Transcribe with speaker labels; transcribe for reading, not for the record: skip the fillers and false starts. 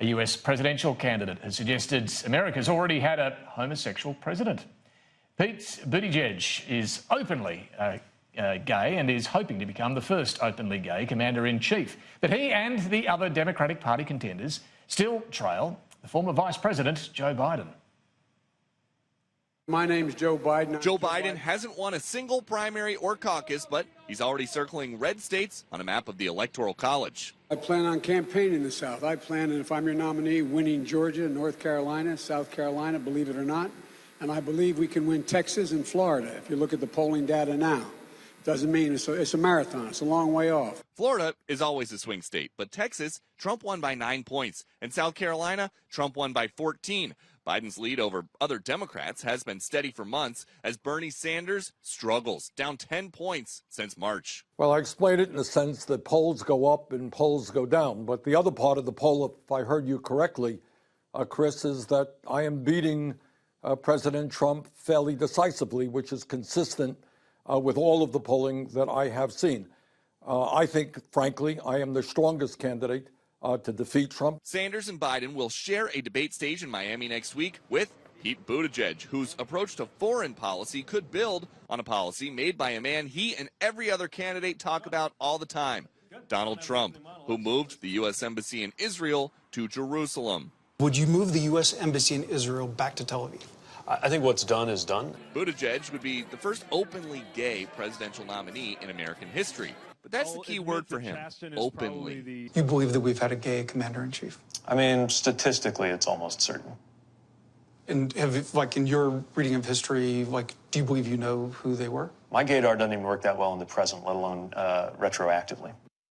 Speaker 1: A US presidential candidate has suggested America's already had a homosexual president. Pete Buttigieg is openly gay and is hoping to become the first openly gay commander-in-chief. But he and the other Democratic Party contenders still trail the former Vice President Joe Biden.
Speaker 2: My name's Joe Biden.
Speaker 3: Joe Biden hasn't won a single primary or caucus, but he's already circling red states on a map of the Electoral College.
Speaker 2: I plan on campaigning in the South. I plan, and if I'm your nominee, winning Georgia, North Carolina, South Carolina, believe it or not. And I believe we can win Texas and Florida if you look at the polling data now. Doesn't mean it's a marathon. It's a long way off.
Speaker 3: Florida is always a swing state, but Texas, Trump won by 9 points. And South Carolina, Trump won by 14. Biden's lead over other Democrats has been steady for months as Bernie Sanders struggles, down 10 points since March.
Speaker 4: Well, I explained it in the sense that polls go up and polls go down. But the other part of the poll, if I heard you correctly, Chris, is that I am beating President Trump fairly decisively, which is consistent with all of the polling that I have seen. I think, frankly, I am the strongest candidate to defeat Trump.
Speaker 3: Sanders and Biden will share a debate stage in Miami next week with Pete Buttigieg, whose approach to foreign policy could build on a policy made by a man he and every other candidate talk about all the time, Donald Trump, who moved the U.S. Embassy in Israel to Jerusalem.
Speaker 5: Would you move the U.S. Embassy in Israel back to Tel Aviv?
Speaker 6: I think what's done is done.
Speaker 3: Buttigieg would be the first openly gay presidential nominee in American history. But that's the key word for him, openly.
Speaker 5: You believe that we've had a gay commander-in-chief?
Speaker 6: I mean, statistically, it's almost certain.
Speaker 5: And have, like, in your reading of history, like, do you believe you know who they were?
Speaker 6: My gaydar doesn't even work that well in the present, let alone retroactively.